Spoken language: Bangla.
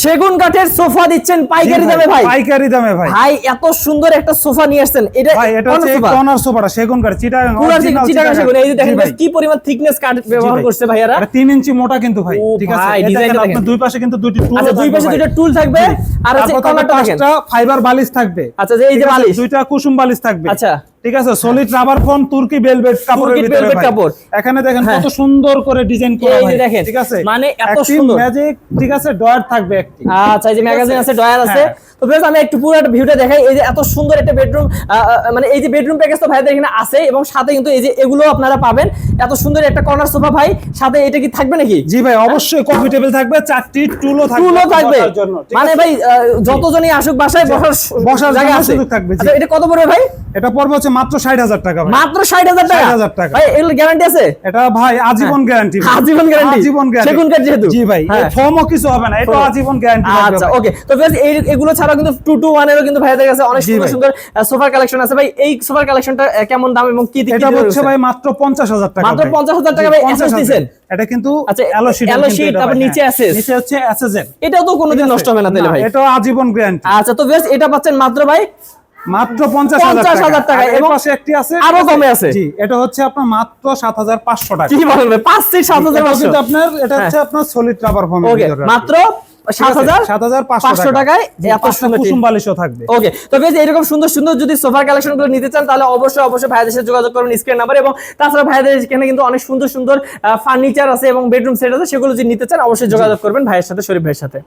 সেগুন কাঠের সোফা দিচ্ছেন পাইকারি দামে ভাই। পাইকারি দামে ভাই। ভাই এত সুন্দর একটা সোফা নিয়ে আসছেন। এটা ভাই এটা হচ্ছে কর্নার সোফাটা সেগুন কাঠ, চিটাগাং অরিজিনাল চিটাগাং সেগুন। এই যে দেখেন কি পরিমাণ থিকনেস কাঠ ব্যবহার করছে ভাইয়ারা। এটা 3 ইঞ্চি মোটা কিন্তু ভাই, ঠিক আছে। ভাই এটা ডিজাইনটা দেখেন, আপনার দুই পাশে কিন্তু দুটি টুল আচ্ছা, দুই পাশে দুটো টুল থাকবে আর হচ্ছে কর্নারটা দেখেন। পাঁচটা ফাইবার বালিশ থাকবে। আচ্ছা, এই যে বালিশ, দুইটা কুসুম বালিশ থাকবে। আচ্ছা, ঠিক আছে। সলিড রাবার ফোম তুর্কি ভেলভেট কাপড়ের ভিতরে ভাই। এখানে দেখেন কত সুন্দর করে ডিজাইন করা ভাই, ঠিক আছে। মানে এত সুন্দর ম্যাজিক, ঠিক আছে, ডয়ার থাকবে একটি। আচ্ছা, এই যে ম্যাগাজিন আছে, ডয়ার আছে। তো বেশ আমি একটু পুরো ভিউটা দেখাই। এই যে এত সুন্দর একটা বেডরুম, মানে এই যে বেডরুম প্যাকেজ তো ভাইদের এখানে আছে এবং সাথে কিন্তু এই যে এগুলো আপনারা পাবেন। এত সুন্দর একটা কর্নার সোফা ভাই, সাথে এটা কি থাকবে নাকি? জি ভাই, অবশ্যই কফি টেবিল থাকবে, 4টি টুলও থাকবে। মানে ভাই যতজনই আসুক বাসায় বসার জায়গা আছে থাকবে। আচ্ছা, এটা কত পড়বে ভাই? এটা পড়বে হচ্ছে মাত্র 60,000 টাকা ভাই। মাত্র 60,000 টাকা? 60,000 টাকা ভাই এর গ্যারান্টি আছে? এটা ভাই আজীবন গ্যারান্টি। আজীবন গ্যারান্টি? আজীবন গ্যারান্টি সেগুন কাঠ যেহেতু। জি ভাই, ফর্মও কিছু হবে না, এটা আজীবন গ্যারান্টি থাকবে। আচ্ছা, ওকে। তো বেশ এগুলো ছাড়াও কিন্তু 2-to-1 এরও কিন্তু ভাইদের কাছে অনেক সুন্দর সুন্দর সোফার কালেকশন আছে ভাই। এই সোফার কালেকশনটা কেমন দাম এবং কি এটা হচ্ছে ভাই মাত্র 50,000 টাকা। মাত্র 50,000 টাকা ভাই এসএস দিবেন। এটা কিন্তু আচ্ছা, এলো শীট, তারপর নিচে এসএস, নিচে হচ্ছে এসএস। এটাও তো কোনোদিন নষ্ট হবে না তাহলে ভাই? এটা আজীবন গ্যারান্টি। আচ্ছা, তো বেশ এটা পাচ্ছেন মাত্র ভাই মাত্র 50,000 টাকা। এবং পাশে একটি আছে আরো কমে আছে। জি, এটা হচ্ছে আপনার মাত্র 7,500 টাকা। কি বলেন ভাই? 5,7,500 কিন্তু আপনার এটা হচ্ছে আপনার সলিড রাবার ফোম। ওকে, মাত্র 7,500 টাকায় এত সুন্দর কুসুম বালিশও থাকবে। ওকে। তো বেশ এরকম সুন্দর সুন্দর যদি সোফার কালেকশনগুলো নিতে চান তাহলে অবশ্যই ভাইদের সাথে যোগাযোগ করুন স্ক্রিন নাম্বার। এবং তাছাড়া ভাইদের এখানে কিন্তু অনেক সুন্দর সুন্দর ফার্নিচার আছে এবং বেডরুম সেট আছে, সেগুলো যদি নিতে চান অবশ্যই যোগাযোগ করবেন ভাইয়ের সাথে, শরীফ ভাইয়ের সাথে।